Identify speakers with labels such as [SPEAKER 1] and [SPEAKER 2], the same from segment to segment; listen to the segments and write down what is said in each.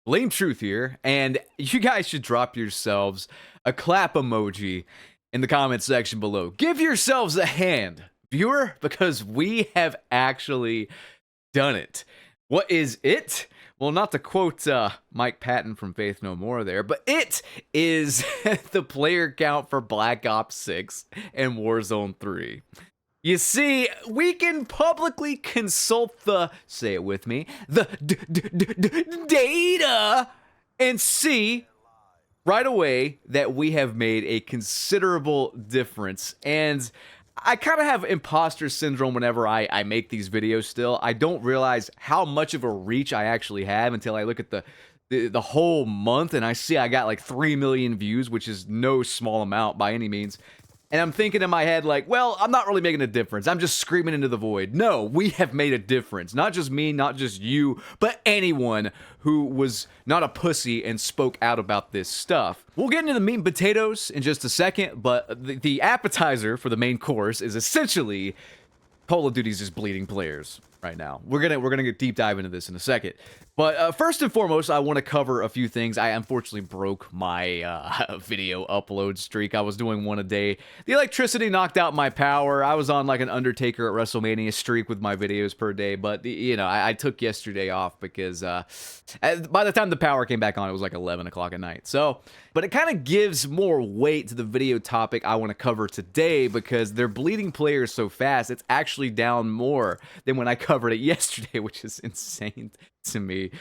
[SPEAKER 1] Blame Truth here, and you guys should drop yourselves a clap emoji in the comment section below. Give yourselves a hand, viewer, because we have actually done it. What is it? Well, not to quote Mike Patton from Faith No More there, but it is the player count for Black Ops 6 and Warzone 3. You see, we can publicly consult the, say it with me, the data and see right away that we have made a considerable difference. And I kind of have imposter syndrome whenever I make these videos still. I don't realize how much of a reach I actually have until I look at the whole month and I see I got like 3 million views, which is no small amount by any means. And I'm thinking in my head like, well, I'm not really making a difference. I'm just screaming into the void. No, we have made a difference. Not just me, not just you, but anyone who was not a pussy and spoke out about this stuff. We'll get into the meat and potatoes in just a second, but the appetizer for the main course is essentially Call of Duty's just bleeding players right now. We're gonna get deep dive into this in a second. But first and foremost, I want to cover a few things. I unfortunately broke my video upload streak. I was doing one a day. The electricity knocked out my power. I was on like an Undertaker at WrestleMania streak with my videos per day. But, you know, I took yesterday off because by the time the power came back on, it was like 11 o'clock at night. So, but it kind of gives more weight to the video topic I want to cover today because they're bleeding players so fast. It's actually down more than when I covered it yesterday, which is insane to me.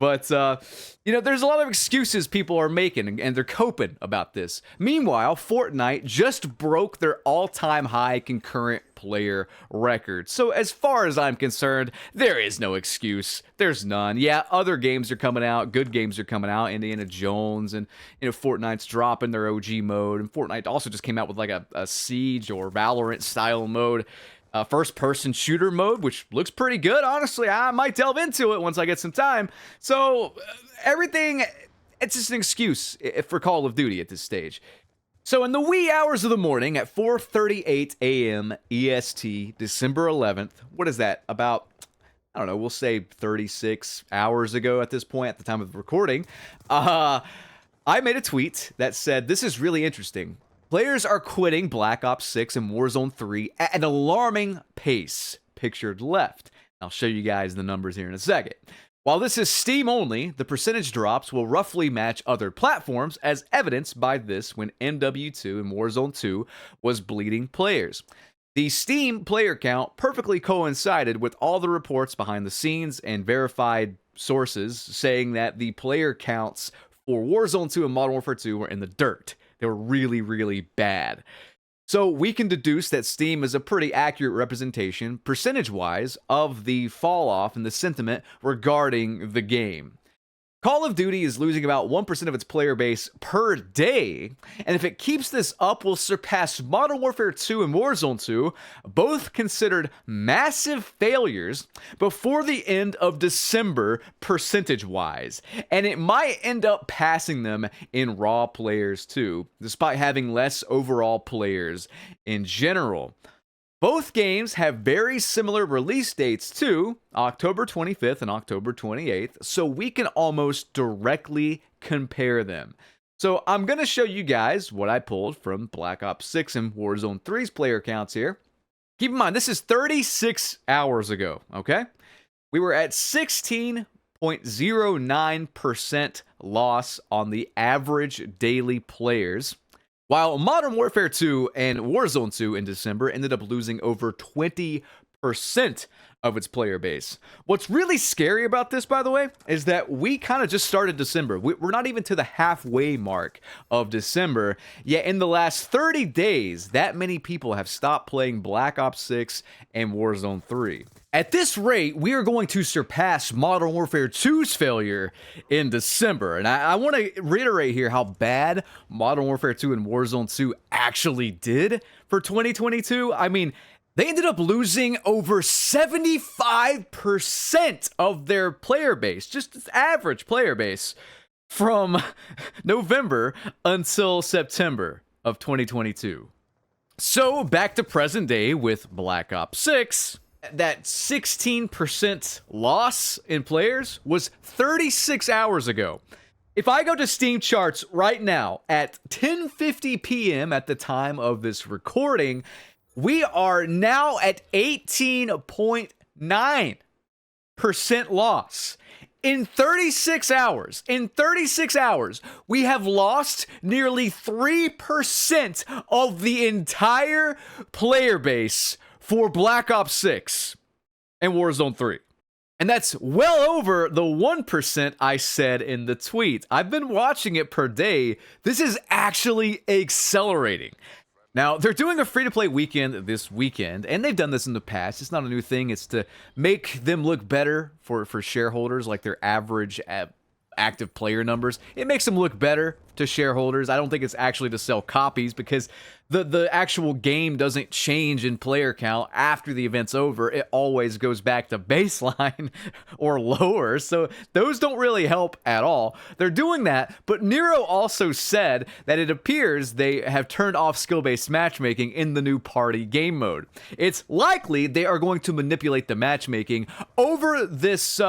[SPEAKER 1] But you know, there's a lot of excuses people are making and they're coping about this. Meanwhile, Fortnite just broke their all-time high concurrent player record. So as far as I'm concerned, there is no excuse. There's none. Yeah, other games are coming out, good games are coming out, Indiana Jones, and you know, Fortnite's dropping their OG mode, and Fortnite also just came out with like a Siege or Valorant style mode. First-person shooter mode, which looks pretty good. Honestly, I might delve into it once I get some time. So, everything, it's just an excuse for Call of Duty at this stage. So, in the wee hours of the morning at 4:38 a.m. EST, December 11th, what is that, about, I don't know, we'll say 36 hours ago at this point, at the time of recording, I made a tweet that said, this is really interesting. Players are quitting Black Ops 6 and Warzone 3 at an alarming pace, pictured left. I'll show you guys the numbers here in a second. While this is Steam only, the percentage drops will roughly match other platforms as evidenced by this when MW2 and Warzone 2 was bleeding players. The Steam player count perfectly coincided with all the reports behind the scenes and verified sources saying that the player counts for Warzone 2 and Modern Warfare 2 were in the dirt. They were really, really bad. So we can deduce that Steam is a pretty accurate representation, percentage-wise, of the fall-off and the sentiment regarding the game. Call of Duty is losing about 1% of its player base per day, and if it keeps this up, will surpass Modern Warfare 2 and Warzone 2, both considered massive failures, before the end of December percentage-wise. And it might end up passing them in raw players too, despite having less overall players in general. Both games have very similar release dates too, October 25th and October 28th, so we can almost directly compare them. So I'm going to show you guys what I pulled from Black Ops 6 and Warzone 3's player counts here. Keep in mind, this is 36 hours ago, okay? We were at 16.09% loss on the average daily players. While Modern Warfare 2 and Warzone 2 in December ended up losing over 20% of its player base. What's really scary about this, by the way, is that we kind of just started December. We're not even to the halfway mark of December, yet in the last 30 days, that many people have stopped playing Black Ops 6 and Warzone 3. At this rate, we are going to surpass Modern Warfare 2's failure in December. And I want to reiterate here how bad Modern Warfare 2 and Warzone 2 actually did for 2022. I mean, they ended up losing over 75% of their player base, just its average player base, from November until September of 2022. So back to present day with Black Ops 6 that 16% loss in players was 36 hours ago. If I go to Steam charts right now at 10:50 p.m. at the time of this recording, we are now at 18.9% loss. In 36 hours, we have lost nearly 3% of the entire player base for Black Ops 6 and Warzone 3. And that's well over the 1% I said in the tweet. I've been watching it per day. This is actually accelerating. Now, they're doing a free-to-play weekend this weekend, and they've done this in the past. It's not a new thing. It's to make them look better for shareholders, like their average active player numbers. It makes them look better to shareholders. I don't think it's actually to sell copies, because the actual game doesn't change in player count after the event's over. It always goes back to baseline or lower, so those don't really help at all. They're doing that, but Nero also said that it appears they have turned off skill-based matchmaking in the new party game mode. It's likely they are going to manipulate the matchmaking over this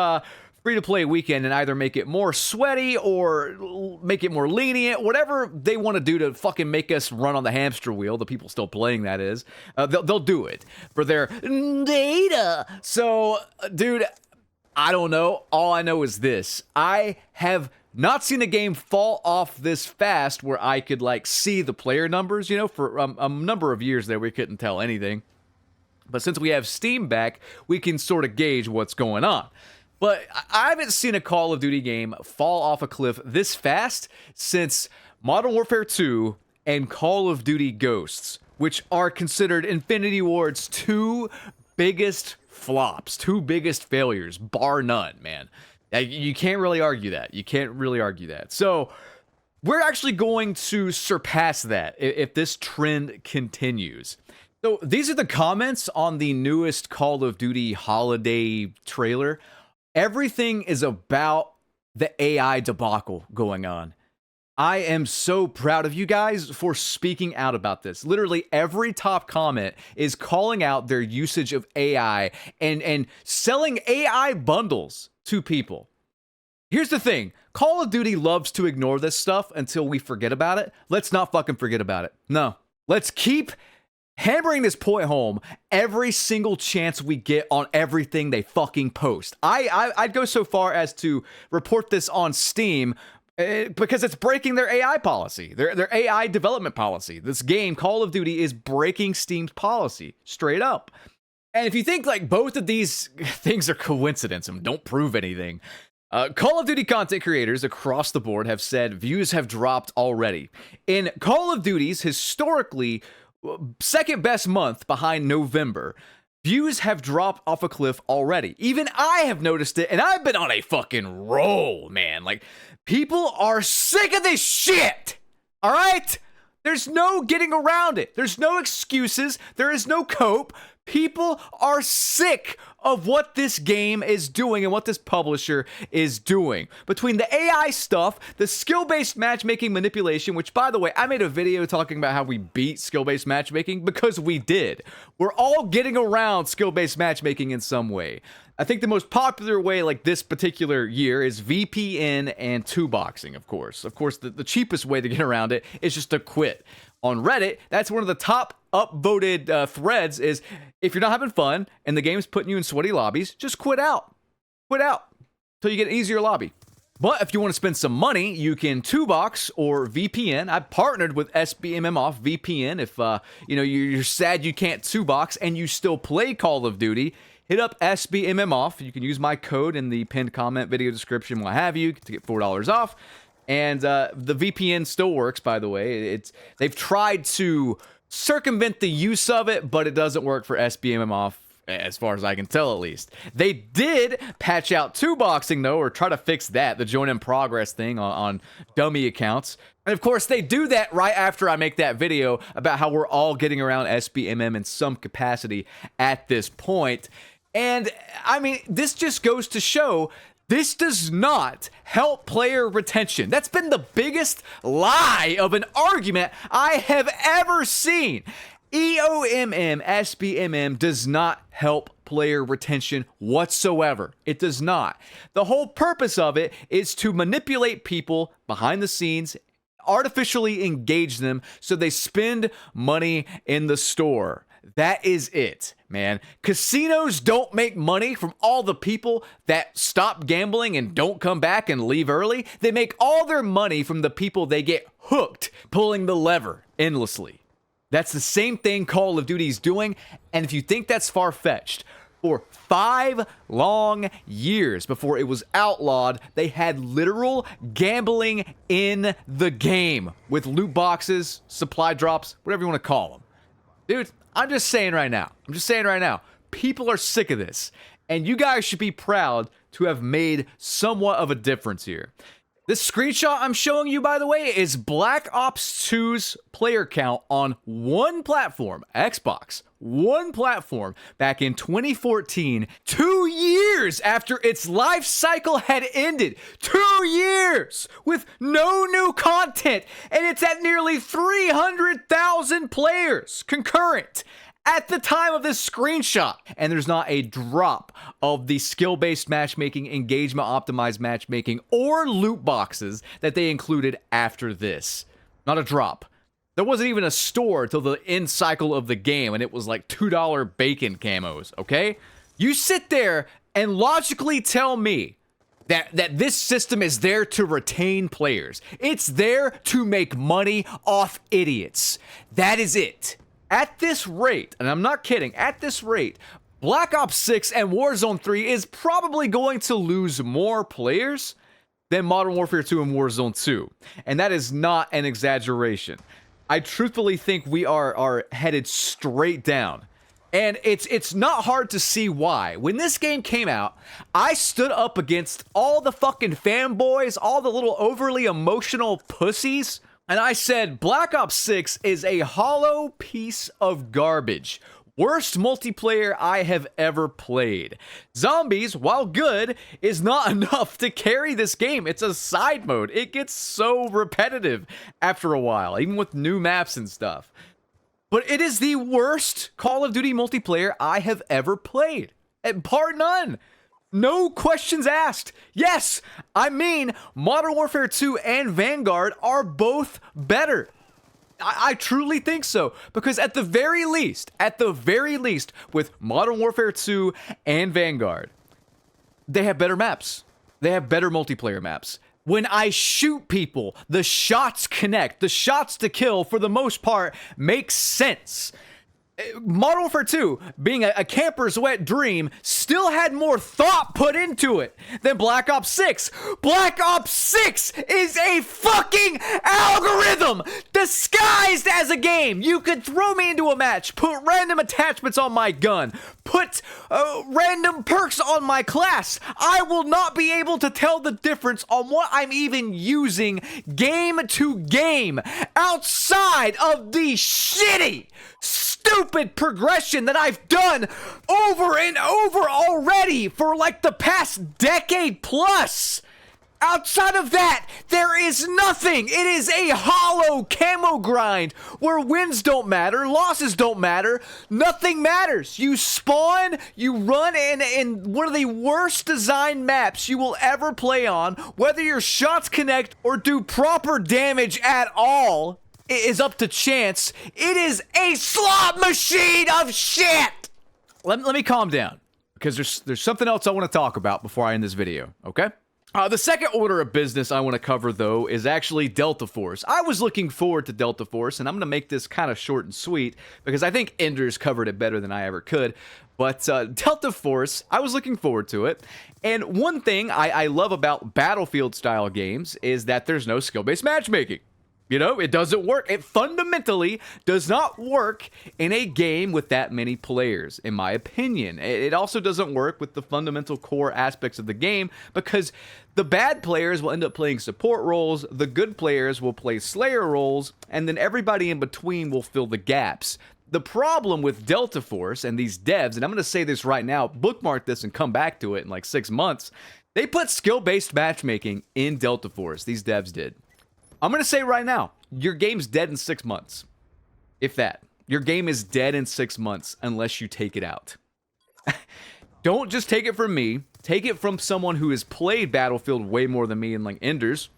[SPEAKER 1] free-to-play weekend and either make it more sweaty or make it more lenient, whatever they want to do to fucking make us run on the hamster wheel, the people still playing, that is. They'll do it for their data. So, dude, I don't know. All I know is this. I have not seen a game fall off this fast where I could, like, see the player numbers. You know, for a number of years there, we couldn't tell anything. But since we have Steam back, we can sort of gauge what's going on. But I haven't seen a Call of Duty game fall off a cliff this fast since Modern Warfare 2 and Call of Duty Ghosts, which are considered Infinity Ward's two biggest flops, two biggest failures, bar none, man. You can't really argue that. You can't really argue that. So we're actually going to surpass that if this trend continues. So these are the comments on the newest Call of Duty holiday trailer. Everything is about the AI debacle going on. I am so proud of you guys for speaking out about this. Literally every top comment is calling out their usage of AI and selling AI bundles to people. Here's the thing. Call of Duty loves to ignore this stuff until we forget about it. Let's not fucking forget about it. No. Let's keep hammering this point home every single chance we get on everything they fucking post. I'd go so far as to report this on Steam because it's breaking their AI policy, their AI development policy. This game, Call of Duty, is breaking Steam's policy, straight up. And if you think like both of these things are coincidence and don't prove anything, Call of Duty content creators across the board have said views have dropped already. In Call of Duty's historically second best month behind November, views have dropped off a cliff already. Even I have noticed it, and I've been on a fucking roll, man. Like, people are sick of this shit, all right? There's no getting around it. There's no excuses. There is no cope. People are sick of what this game is doing and what this publisher is doing. Between the AI stuff, the skill-based matchmaking manipulation, which, by the way, I made a video talking about how we beat skill-based matchmaking because we did. We're all getting around skill-based matchmaking in some way. I think the most popular way, like this particular year, is VPN and two-boxing, of course. Of course, the cheapest way to get around it is just to quit. On Reddit, that's one of the top upvoted threads is, if you're not having fun and the game's putting you in sweaty lobbies, just quit out. Quit out until you get an easier lobby. But if you want to spend some money, you can two-box or VPN. I partnered with SBMM Off VPN. If you're sad you can't two-box and you still play Call of Duty, hit up SBMM Off. You can use my code in the pinned comment, video description, what have you, to get $4 off. And the VPN still works, by the way. They've tried to circumvent the use of it, but it doesn't work for SBMM Off, as far as I can tell, at least. They did patch out two-boxing, though, or try to fix that, the join in progress thing on dummy accounts. And, of course, they do that right after I make that video about how we're all getting around SBMM in some capacity at this point. And, I mean, this just goes to show this does not help player retention. That's been the biggest lie of an argument I have ever seen. EOMM, SBMM does not help player retention whatsoever. It does not. The whole purpose of it is to manipulate people behind the scenes, artificially engage them so they spend money in the store. That is it, man. Casinos don't make money from all the people that stop gambling and don't come back and leave early. They make all their money from the people they get hooked pulling the lever endlessly. That's the same thing Call of Duty is doing, and if you think that's far-fetched, for 5 long years before it was outlawed, they had literal gambling in the game with loot boxes, supply drops, whatever you want to call them. Dude, I'm just saying right now, people are sick of this, and you guys should be proud to have made somewhat of a difference here. This screenshot I'm showing you, by the way, is Black Ops 2's player count on one platform, Xbox, one platform, back in 2014, 2 years after its life cycle had ended. 2 years with no new content, and it's at nearly 300,000 players concurrent at the time of this screenshot. And there's not a drop of the skill-based matchmaking, engagement optimized matchmaking, or loot boxes that they included after this. Not a drop. There wasn't even a store till the end cycle of the game, and it was like $2 bacon camos, okay? You sit there and logically tell me that this system is there to retain players. It's there to make money off idiots. That is it. At this rate, and I'm not kidding, at this rate, Black Ops 6 and Warzone 3 is probably going to lose more players than Modern Warfare 2 and Warzone 2. And that is not an exaggeration. I truthfully think we are headed straight down. And it's not hard to see why. When this game came out, I stood up against all the fucking fanboys, all the little overly emotional pussies, and I said, Black Ops 6 is a hollow piece of garbage. Worst multiplayer I have ever played. Zombies, while good, is not enough to carry this game. It's a side mode. It gets so repetitive after a while, even with new maps and stuff. But it is the worst Call of Duty multiplayer I have ever played. Bar none. No questions asked. Yes, I mean, Modern Warfare 2 and Vanguard are both better. I truly think so, because at the very least, with Modern Warfare 2 and Vanguard, they have better maps. They have better multiplayer maps. When I shoot people, the shots connect. The shots to kill, for the most part, make sense. Modern Warfare 2, being a camper's wet dream, still had more thought put into it than Black Ops 6. Black Ops 6 is a fucking algorithm disguised as a game. You could throw me into a match, put random attachments on my gun, put random perks on my class. I will not be able to tell the difference on what I'm even using game to game outside of the shitty, stupid progression that I've done over and over already for like the past decade plus. Outside of that, there is nothing. It is a hollow camo grind where wins don't matter, losses don't matter, nothing matters. You spawn, you run in one of the worst designed maps you will ever play on, whether your shots connect or do proper damage at all. It is up to chance. It is a slot machine of shit. Let me calm down, because there's something else I want to talk about before I end this video, okay? The second order of business I want to cover, though, is actually Delta Force. I was looking forward to Delta Force, and I'm going to make this kind of short and sweet, because I think Enders covered it better than I ever could. But Delta Force, I was looking forward to it. And one thing I love about Battlefield-style games is that there's no skill-based matchmaking. You know, it doesn't work. It fundamentally does not work in a game with that many players, in my opinion. It also doesn't work with the fundamental core aspects of the game, because the bad players will end up playing support roles, the good players will play Slayer roles, and then everybody in between will fill the gaps. The problem with Delta Force and these devs, and I'm going to say this right now, bookmark this and come back to it in like 6 months, they put skill-based matchmaking in Delta Force. These devs did. I'm going to say right now, your game's dead in 6 months. If that. Your game is dead in 6 months unless you take it out. Don't just take it from me. Take it from someone who has played Battlefield way more than me, and like Enders,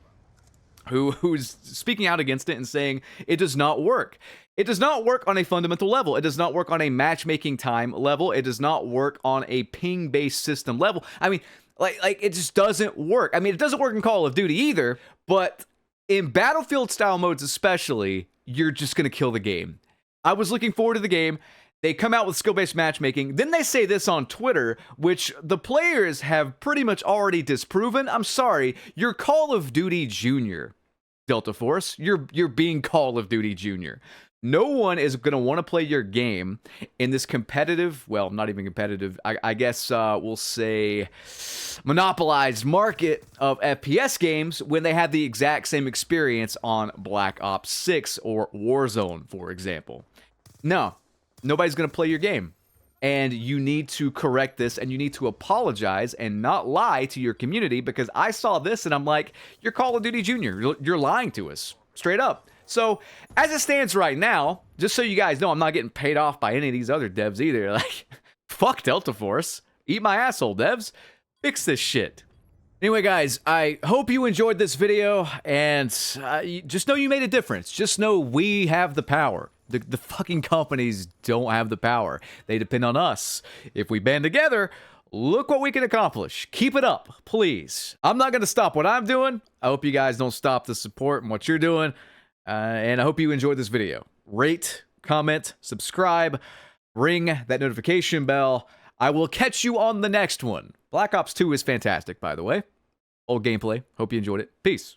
[SPEAKER 1] who's speaking out against it and saying it does not work. It does not work on a fundamental level. It does not work on a matchmaking time level. It does not work on a ping-based system level. I mean, like it just doesn't work. I mean, it doesn't work in Call of Duty either, but in Battlefield style modes especially, you're just going to kill the game. I was looking forward to the game. They come out with skill-based matchmaking. Then they say this on Twitter, which the players have pretty much already disproven. I'm sorry, you're Call of Duty Junior, Delta Force. You're being Call of Duty Junior. No one is going to want to play your game in this competitive, well, not even competitive, I guess we'll say monopolized market of FPS games when they have the exact same experience on Black Ops 6 or Warzone, for example. No, nobody's going to play your game. And you need to correct this, and you need to apologize and not lie to your community, because I saw this and I'm like, you're Call of Duty Junior. You're lying to us, straight up. So, as it stands right now, just so you guys know, I'm not getting paid off by any of these other devs either. Like, fuck Delta Force. Eat my asshole, devs. Fix this shit. Anyway, guys, I hope you enjoyed this video, and just know you made a difference. Just know we have the power. The fucking companies don't have the power. They depend on us. If we band together, look what we can accomplish. Keep it up, please. I'm not going to stop what I'm doing. I hope you guys don't stop the support and what you're doing. And I hope you enjoyed this video. Rate, comment, subscribe, ring that notification bell. I will catch you on the next one. Black Ops 2 is fantastic, by the way. Old gameplay. Hope you enjoyed it. Peace.